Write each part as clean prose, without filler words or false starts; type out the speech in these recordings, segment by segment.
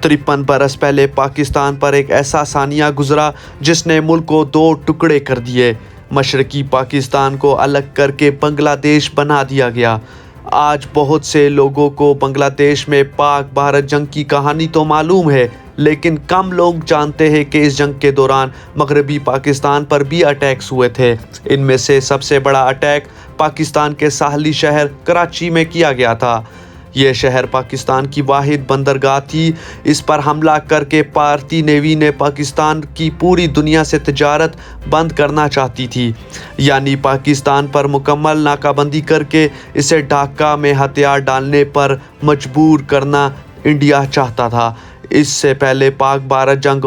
53 برس پہلے پاکستان پر ایک ایسا ثانیہ گزرا جس نے ملک کو 2 ٹکڑے کر دیے۔ مشرقی پاکستان کو الگ کر کے بنگلہ دیش بنا دیا گیا۔ آج بہت سے لوگوں کو بنگلہ دیش میں پاک بھارت جنگ کی کہانی تو معلوم ہے، لیکن کم لوگ جانتے ہیں کہ اس جنگ کے دوران مغربی پاکستان پر بھی اٹیکس ہوئے تھے۔ ان میں سے سب سے بڑا اٹیک پاکستان کے ساحلی شہر کراچی میں کیا گیا تھا۔ یہ شہر پاکستان کی واحد بندرگاہ تھی۔ اس پر حملہ کر کے بھارتی نیوی نے پاکستان کی پوری دنیا سے تجارت بند کرنا چاہتی تھی، یعنی پاکستان پر مکمل ناکہ بندی کر کے اسے ڈھاکہ میں ہتھیار ڈالنے پر مجبور کرنا انڈیا چاہتا تھا۔ اس سے پہلے پاک بھارت جنگ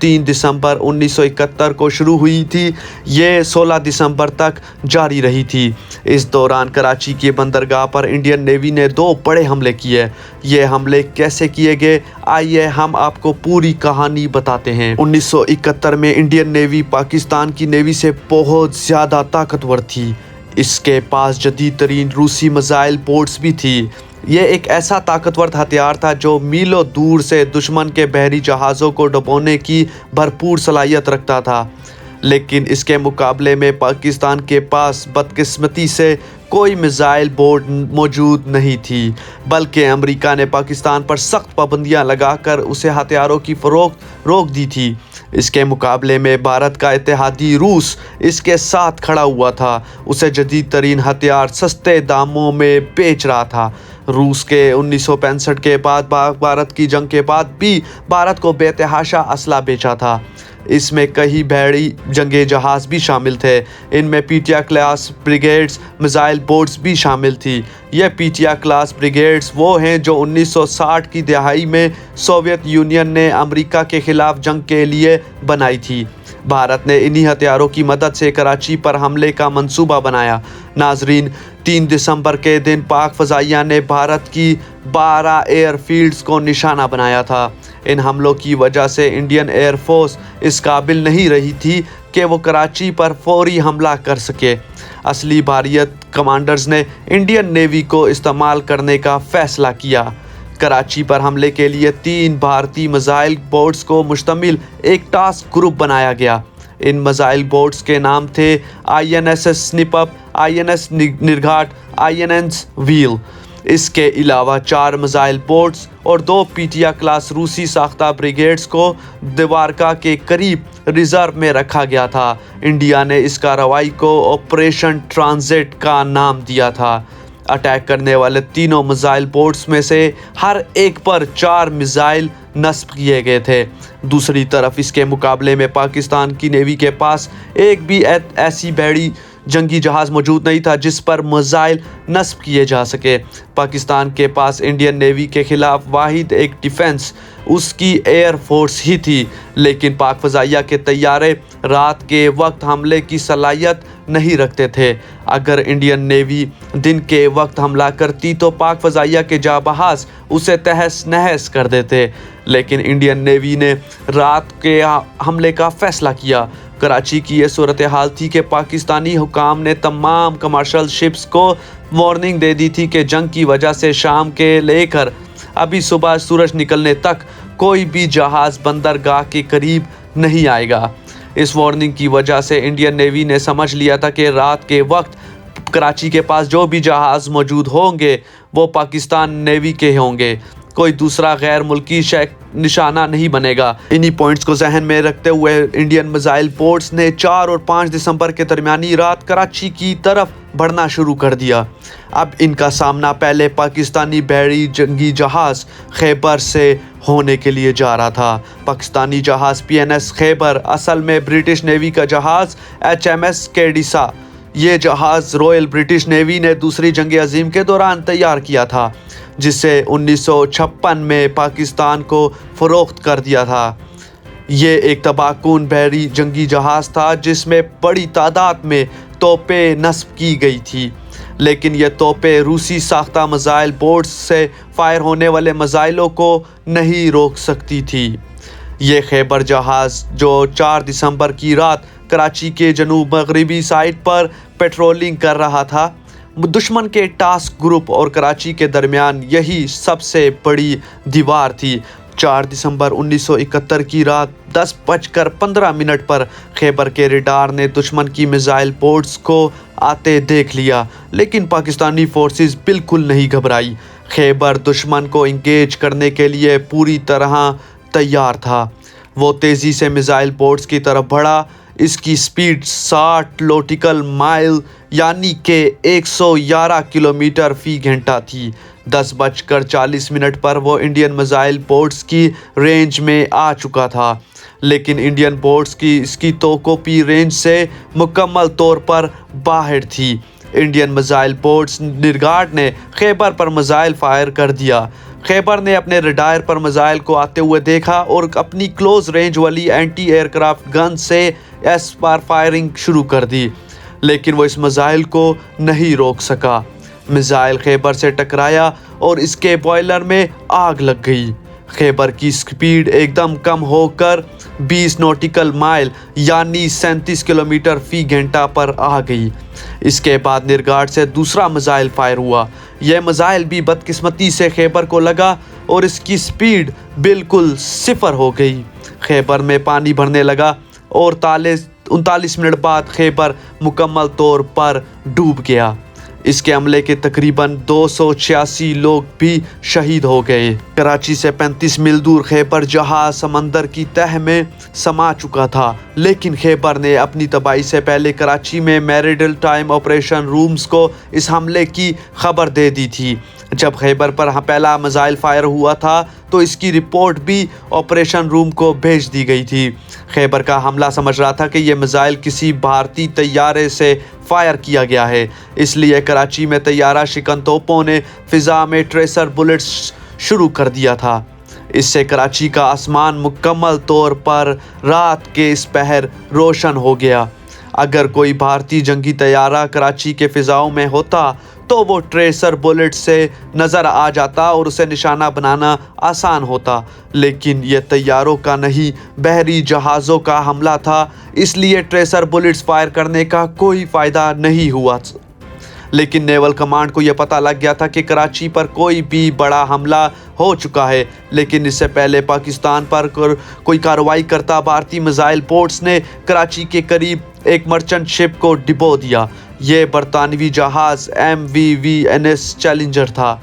3 دسمبر 1971 کو شروع ہوئی تھی۔ یہ 16 دسمبر تک جاری رہی تھی۔ اس دوران کراچی کی بندرگاہ پر انڈین نیوی نے 2 بڑے حملے کیے۔ یہ حملے کیسے کیے گئے، آئیے ہم آپ کو پوری کہانی بتاتے ہیں۔ 1971 میں انڈین نیوی پاکستان کی نیوی سے بہت زیادہ طاقتور تھی۔ اس کے پاس جدید ترین روسی میزائل بوٹس بھی تھی۔ یہ ایک ایسا طاقتور ہتھیار تھا جو میلوں دور سے دشمن کے بحری جہازوں کو ڈبونے کی بھرپور صلاحیت رکھتا تھا، لیکن اس کے مقابلے میں پاکستان کے پاس بدقسمتی سے کوئی میزائل بوٹ موجود نہیں تھی، بلکہ امریکہ نے پاکستان پر سخت پابندیاں لگا کر اسے ہتھیاروں کی فروخت روک دی تھی۔ اس کے مقابلے میں بھارت کا اتحادی روس اس کے ساتھ کھڑا ہوا تھا، اسے جدید ترین ہتھیار سستے داموں میں بیچ رہا تھا۔ روس کے 1965 کے بعد بھارت کی جنگ کے بعد بھی بھارت کو بے تحاشا اسلحہ بیچا تھا۔ اس میں کئی بحری جنگی جہاز بھی شامل تھے۔ ان میں پیٹیا کلاس بریگیڈز میزائل بوٹس بھی شامل تھی۔ یہ پیٹیا کلاس بریگیڈز وہ ہیں جو 1960 کی دہائی میں سوویت یونین نے امریکہ کے خلاف جنگ کے لیے بنائی تھی۔ بھارت نے انہی ہتھیاروں کی مدد سے کراچی پر حملے کا منصوبہ بنایا۔ ناظرین، 3 دسمبر کے دن پاک فضائیہ نے بھارت کی 12 ایئر فیلڈز کو نشانہ بنایا تھا۔ ان حملوں کی وجہ سے انڈین ایئر فورس اس قابل نہیں رہی تھی کہ وہ کراچی پر فوری حملہ کر سکے۔ اصلی بھارتی کمانڈرز نے انڈین نیوی کو استعمال کرنے کا فیصلہ کیا۔ کراچی پر حملے کے لیے 3 بھارتی میزائل بوٹس کو مشتمل ایک ٹاسک گروپ بنایا گیا۔ ان میزائل بوٹس کے نام تھے INS sniper, INS نرگھاٹ، INS well. اس کے علاوہ 4 میزائل بوٹس اور 2 پیٹیا کلاس روسی ساختہ بریگیڈز کو دوارکا کے قریب ریزرو میں رکھا گیا تھا۔ انڈیا نے اس کارروائی کو آپریشن ٹرانزٹ کا نام دیا تھا۔ اٹیک کرنے والے تینوں میزائل بوٹس میں سے ہر ایک پر 4 میزائل نصب کیے گئے تھے۔ دوسری طرف اس کے مقابلے میں پاکستان کی نیوی کے پاس ایک بھی ایسی بحری جنگی جہاز موجود نہیں تھا جس پر میزائل نصب کیے جا سکے۔ پاکستان کے پاس انڈین نیوی کے خلاف واحد ایک ڈیفنس اس کی ایئر فورس ہی تھی، لیکن پاک فضائیہ کے طیارے رات کے وقت حملے کی صلاحیت نہیں رکھتے تھے۔ اگر انڈین نیوی دن کے وقت حملہ کرتی تو پاک فضائیہ کے جانباز اسے تہس نہس کر دیتے، لیکن انڈین نیوی نے رات کے حملے کا فیصلہ کیا۔ کراچی کی یہ صورتحال تھی کہ پاکستانی حکام نے تمام کمرشل شپس کو وارننگ دے دی تھی کہ جنگ کی وجہ سے شام کے لے کر ابھی صبح سورج نکلنے تک کوئی بھی جہاز بندرگاہ کے قریب نہیں آئے گا۔ اس وارننگ کی وجہ سے انڈین نیوی نے سمجھ لیا تھا کہ رات کے وقت کراچی کے پاس جو بھی جہاز موجود ہوں گے وہ پاکستان نیوی کے ہوں گے، کوئی دوسرا غیر ملکی نشانہ نہیں بنے گا۔ انہی پوائنٹس کو ذہن میں رکھتے ہوئے انڈین میزائل بوٹس نے 4 اور 5 دسمبر کے درمیانی رات کراچی کی طرف بڑھنا شروع کر دیا۔ اب ان کا سامنا پہلے پاکستانی بحری جنگی جہاز خیبر سے ہونے کے لیے جا رہا تھا۔ پاکستانی جہاز PNS خیبر اصل میں برٹش نیوی کا جہاز HMS کیڈیسا۔ یہ جہاز رائل برٹش نیوی نے دوسری جنگ عظیم کے دوران تیار کیا تھا، جسے 1956 میں پاکستان کو فروخت کر دیا تھا۔ یہ ایک تباہ کن بحری جنگی جہاز تھا جس میں بڑی تعداد میں توپیں نصب کی گئی تھی، لیکن یہ توپیں روسی ساختہ میزائل بوٹس سے فائر ہونے والے میزائلوں کو نہیں روک سکتی تھی۔ یہ خیبر جہاز جو 4 دسمبر کی رات کراچی کے جنوب مغربی سائڈ پر پیٹرولنگ کر رہا تھا، دشمن کے ٹاسک گروپ اور کراچی کے درمیان یہی سب سے بڑی دیوار تھی۔ 4 दिसंबर 1971 की रात 10:15 पर खैबर के रेडार ने दुश्मन की मिसाइल पोर्ट्स को आते देख लिया, लेकिन पाकिस्तानी फोर्सेस बिल्कुल नहीं घबराई। खैबर दुश्मन को इंगेज करने के लिए पूरी तरह तैयार था। वो तेज़ी से मिसाइल पोर्ट्स की तरफ बढ़ा। इसकी स्पीड 60 नॉटिकल माइल यानी कि 111 किलोमीटर फी घंटा थी। 10:40 पर वो इंडियन मिसाइल पोर्ट्स की रेंज में आ चुका था, लेकिन इंडियन पोर्ट्स की इसकी तोकोपी रेंज से मुकम्मल तौर पर बाहर थी। इंडियन मिसाइल पोर्ट्स निर्गार्ड ने खैबर पर मिसाइल फायर कर दिया। खैबर ने अपने रडार पर मिसाइल को आते हुए देखा और अपनी क्लोज रेंज वाली एंटी एयरक्राफ्ट गन से एस पर फायरिंग शुरू कर दी, लेकिन वो इस मिसाइल को नहीं रोक सका। मिसाइल खैबर से टकराया और इसके बॉयलर में आग लग गई। खैबर की स्पीड एकदम कम होकर 20 नॉटिकल माइल यानी 37 किलोमीटर फी घंटा पर आ गई। इसके बाद निर्गार्ड से दूसरा मिसाइल फायर हुआ। यह मिसाइल भी बदकिस्मती से खैबर को लगा और इसकी स्पीड बिल्कुल सिफर हो गई। खैबर में पानी भरने लगा और 39 मिनट बाद खैबर मुकम्मल तौर पर डूब गया। इसके हमले के तकरीबन 286 लोग भी शहीद हो गए। कराची से 35 मील दूर खैबर जहाज समंदर की तह में समा चुका था, लेकिन खैबर ने अपनी तबाही से पहले कराची में मैरिटल टाइम ऑपरेशन रूम्स को इस हमले की खबर दे दी थी। जब खैबर पर पहला मिसाइल फायर हुआ था तो इसकी रिपोर्ट भी ऑपरेशन रूम को भेज दी गई थी। खैबर का हमला समझ रहा था कि यह मिसाइल किसी भारतीय तैयारे से फायर किया गया है, इसलिए कराची में तैयारा शिकन तोपों ने फिजा में ट्रेसर बुलेट्स शुरू कर दिया था। इससे कराची का आसमान मुकम्मल तौर पर रात के इस पहर रोशन हो गया। अगर कोई भारतीय जंगी तैयारा कराची के फिजाओं में होता तो वो ट्रेसर बुलेट से नज़र आ जाता और उसे निशाना बनाना आसान होता, लेकिन यह तैयारों का नहीं बहरी जहाज़ों का हमला था, इसलिए ट्रेसर बुलेट्स फायर करने का कोई फ़ायदा नहीं हुआ। लेकिन नेवल कमांड को यह पता लग गया था कि कराची पर कोई भी बड़ा हमला हो चुका है, लेकिन इससे पहले पाकिस्तान पर कोई कार्रवाई करता भारतीय मिसाइल पोर्ट्स ने कराची के करीब एक मर्चेंट शिप को डिबो दिया। ये बरतानवी जहाज़ MVVNS चैलेंजर था।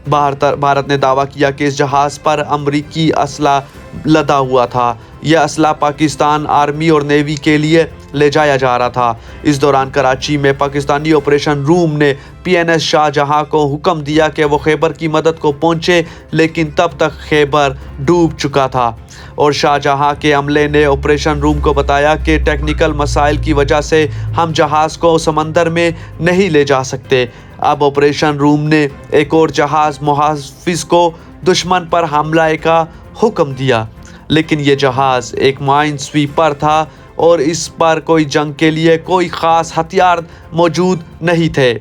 भारत ने दावा किया कि इस जहाज़ पर अमरीकी असला लदा हुआ था। यह असला पाकिस्तान आर्मी और नेवी के लिए ले जाया जा रहा था। इस दौरान कराची में पाकिस्तानी ऑपरेशन रूम ने PNS शाहजहां को हुक्म दिया कि वो खैबर की मदद को पहुंचे, लेकिन तब तक खैबर डूब चुका था और शाहजहां के अमले ने ऑपरेशन रूम को बताया कि टेक्निकल मसाइल की वजह से हम जहाज़ को समंदर में नहीं ले जा सकते। अब ऑपरेशन रूम ने एक और जहाज़ मुहाफिज को दुश्मन पर हमले का हुक्म दिया, लेकिन ये जहाज़ एक माइन स्वीपर था और इस पर कोई जंग के लिए कोई ख़ास हथियार मौजूद नहीं थे।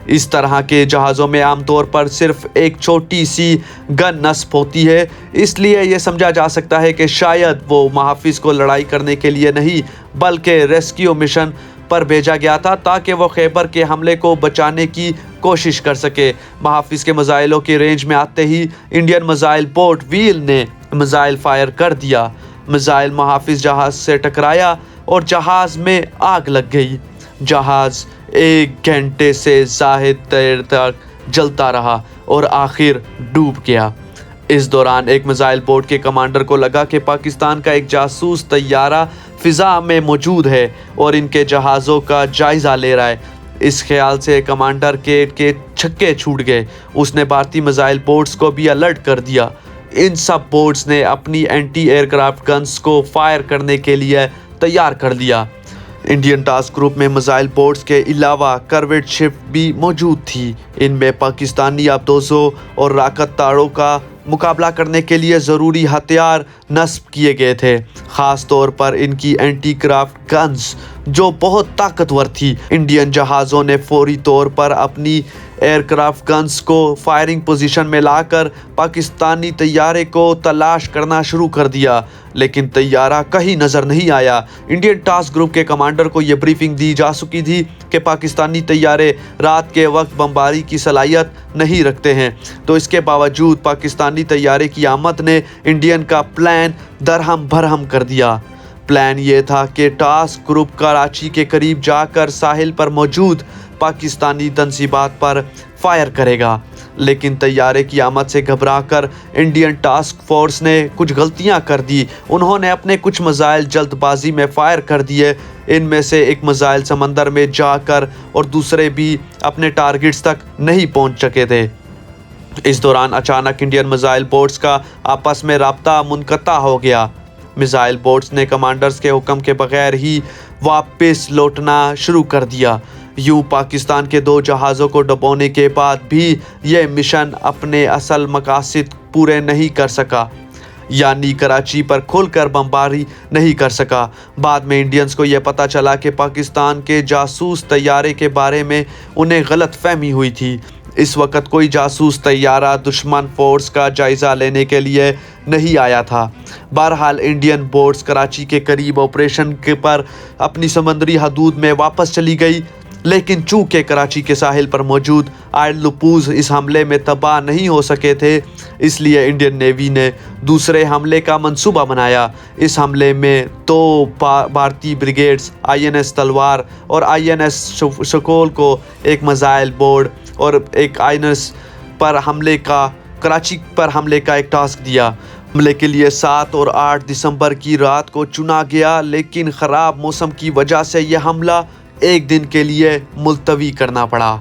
इस तरह के जहाज़ों में आमतौर पर सिर्फ एक छोटी सी गन नस्ब होती है, इसलिए यह समझा जा सकता है कि शायद वो मुहाफिज को लड़ाई करने के लिए नहीं बल्कि रेस्क्यू मिशन पर भेजा गया था ताकि वो खैबर के हमले को बचाने की कोशिश कर सके। मुहाफिज के मिसाइलों की रेंज में आते ही इंडियन मिसाइल पोर्ट व्हील ने मिसाइल फायर कर दिया। मिसाइल मुहाफिज जहाज़ से टकराया और जहाज़ में आग लग गई। जहाज़ 1 घंटे से ज़ायद देर तक जलता रहा और आखिर डूब गया। इस दौरान एक मिसाइल पोर्ट के कमांडर को लगा कि पाकिस्तान का एक जासूस तैयारा फ़िज़ा में मौजूद है और इनके जहाज़ों का जायज़ा ले रहा है। इस ख्याल से कमांडर के छक्के छूट गए। उसने भारतीय मिसाइल पोर्ट्स को भी अलर्ट कर दिया। इन सब पोर्ट्स ने अपनी एंटी एयरक्राफ्ट गन्स को फायर करने के लिए तैयार कर लिया। इंडियन टास्क ग्रुप में मिसाइल पोर्ट्स के अलावा करवेट शिप भी मौजूद थी। इनमें पाकिस्तानी आबदोज़ों और राकत तारों का मुकाबला करने के लिए ज़रूरी हथियार नस्ब किए गए थे। ख़ास तौर पर इनकी एंटी क्राफ्ट गन्स जो बहुत ताकतवर थी। इंडियन जहाज़ों ने फौरी तौर पर अपनी एयरक्राफ्ट गन्स को फायरिंग पोजीशन में लाकर पाकिस्तानी तैयारे को तलाश करना शुरू कर दिया, लेकिन तैयारा कहीं नज़र नहीं आया। इंडियन टास्क ग्रुप के कमांडर को यह ब्रीफिंग दी जा चुकी थी कि पाकिस्तानी तैयारे रात के वक्त बमबारी की सलाहियत नहीं रखते हैं, तो इसके बावजूद पाकिस्तानी तैयारे की आमद ने इंडियन का प्लान दरहम भरहम कर दिया। प्लान ये था कि टास्क ग्रुप कराची के करीब जाकर साहिल पर मौजूद पाकिस्तानी तंजीबात पर फायर करेगा, लेकिन तैयारे की आमद से घबराकर इंडियन टास्क फोर्स ने कुछ गलतियां कर दी। उन्होंने अपने कुछ मिसाइल जल्दबाजी में फायर कर दिए। इनमें से एक मिसाइल समंदर में जाकर और दूसरे भी अपने टारगेट्स तक नहीं पहुंच सके थे। इस दौरान अचानक इंडियन मिसाइल बोट्स का आपस में राब्ता मुनक़ता हो गया। मिसाइल बोट्स ने कमांडर्स के हुक्म के बगैर ही वापस लौटना शुरू कर दिया। यूं पाकिस्तान के 2 जहाज़ों को डुबोने के बाद भी यह मिशन अपने असल मकासद पूरे नहीं कर सका, यानी कराची पर खुलकर बमबारी नहीं कर सका। बाद में इंडियंस को यह पता चला कि पाकिस्तान के जासूस तैयारे के बारे में उन्हें गलत फहमी हुई थी। इस वक्त कोई जासूस तैयारा दुश्मन फोर्स का जायज़ा लेने के लिए नहीं आया था। बहरहाल इंडियन बोट्स कराची के करीब ऑपरेशन के पर अपनी समंदरी हदूद में वापस चली गई, लेकिन चूंकि कराची के साहिल पर मौजूद आयरलुपूज इस हमले में तबाह नहीं हो सके थे, इसलिए इंडियन नेवी ने दूसरे हमले का मंसूबा बनाया। इस हमले में 2 भारतीय ब्रिगेड्स INS तलवार और INS शकोल को एक मिसाइल बोर्ड और एक INS पर हमले का कराची पर हमले का एक टास्क दिया। हमले के लिए 7 और 8 दिसंबर की रात को चुना गया, लेकिन ख़राब मौसम की वजह से यह हमला एक दिन के लिए मुलतवी करना पड़ा।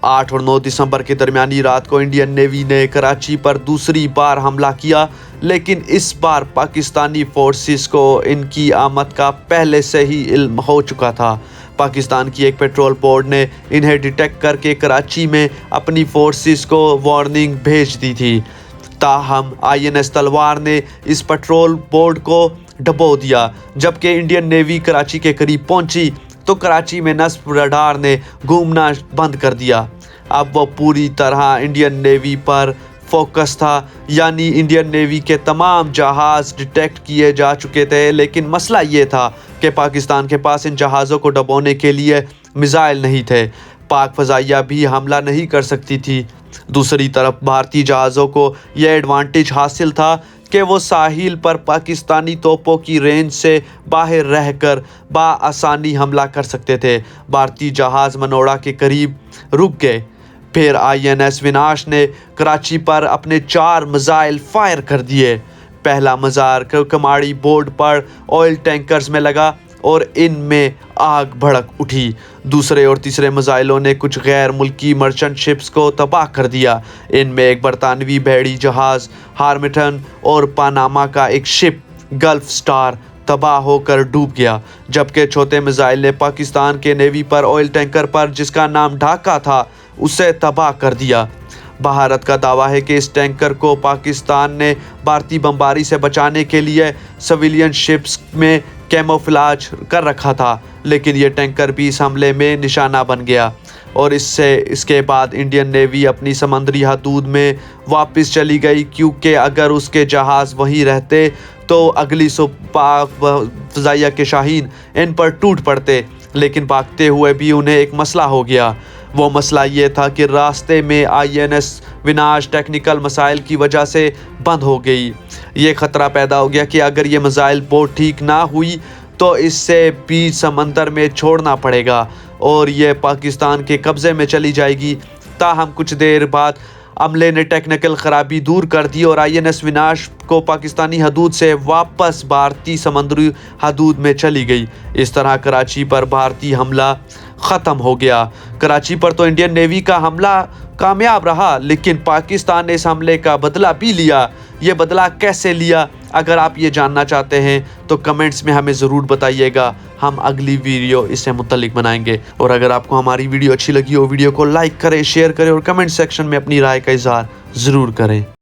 8 और 9 दिसंबर के दरमियानी रात को इंडियन नेवी ने कराची पर दूसरी बार हमला किया, लेकिन इस बार पाकिस्तानी फोर्सेस को इनकी आमद का पहले से ही इल्म हो चुका था। पाकिस्तान की एक पेट्रोल बोट ने इन्हें डिटेक्ट करके कराची में अपनी फोर्सेस को वार्निंग भेज दी थी। ताहम INS तलवार ने इस पेट्रोल बोट को डुबो दिया। जबकि इंडियन नेवी कराची के करीब पहुंची तो कराची में नस्ब रडार ने घूमना बंद कर दिया। अब वो पूरी तरह इंडियन नेवी पर फोकस था, यानी इंडियन नेवी के तमाम जहाज़ डिटेक्ट किए जा चुके थे, लेकिन मसला ये था कि पाकिस्तान के पास इन जहाज़ों को डुबोने के लिए मिसाइल नहीं थे। पाक फ़ज़ाइया भी हमला नहीं कर सकती थी। दूसरी तरफ भारतीय जहाज़ों को यह एडवांटेज हासिल था कि वो साहिल पर पाकिस्तानी तोपों की रेंज से बाहर रहकर बाआसानी हमला कर सकते थे। भारतीय जहाज़ मनोड़ा के करीब रुक गए। फिर INS विनाश ने कराची पर अपने 4 मिसाइल फायर कर दिए। पहला मिसाइल कमाड़ी बोर्ड पर ऑयल टैंकर्स में लगा और इनमें आग भड़क उठी। दूसरे और तीसरे मिसाइलों ने कुछ गैर मुल्की मर्चेंट शिप्स को तबाह कर दिया। इनमें एक बरतानवी बहरी जहाज़ हार्मिटन और पनामा का एक शिप गल्फ स्टार तबाह होकर डूब गया, जबकि चौथे मिसाइल ने पाकिस्तान के नेवी पर ऑयल टैंकर पर जिसका नाम ढाका था उसे तबाह कर दिया। भारत का दावा है कि इस टैंकर को पाकिस्तान ने भारतीय बमबारी से बचाने के लिए सिविलियन शिप्स में कैमोफ्लेज कर रखा था, लेकिन ये टैंकर भी इस हमले में निशाना बन गया और इसके बाद इंडियन नेवी अपनी समंदरी हदूद में वापस चली गई, क्योंकि अगर उसके जहाज़ वहीं रहते तो अगली सुबह फ़ज़ाइया के शाहीन इन पर टूट पड़ते। लेकिन भागते हुए भी उन्हें एक मसला हो गया। वो मसला ये था कि रास्ते में INS विनाश टेक्निकल मसाइल की वजह से बंद हो गई। ये ख़तरा पैदा हो गया कि अगर ये मिसाइल बोट ठीक ना हुई तो इससे बीच समंदर में छोड़ना पड़ेगा और ये पाकिस्तान के कब्ज़े में चली जाएगी। ताहम कुछ देर बाद अमले ने टेक्निकल ख़राबी दूर कर दी और INS विनाश को पाकिस्तानी हदूद से वापस भारतीय समंदरी हदूद में चली गई। इस तरह कराची पर भारतीय हमला ख़त्म हो गया। कराची पर तो इंडियन नेवी का हमला कामयाब रहा, लेकिन पाकिस्तान ने इस हमले का बदला भी लिया। ये बदला कैसे लिया? अगर आप ये जानना चाहते हैं तो कमेंट्स में हमें ज़रूर बताइएगा। हम अगली वीडियो इससे मुतल्लिक बनाएंगे। और अगर आपको हमारी वीडियो अच्छी लगी हो, वीडियो को लाइक करें, शेयर करें और कमेंट सेक्शन में अपनी राय का इज़हार ज़रूर करें।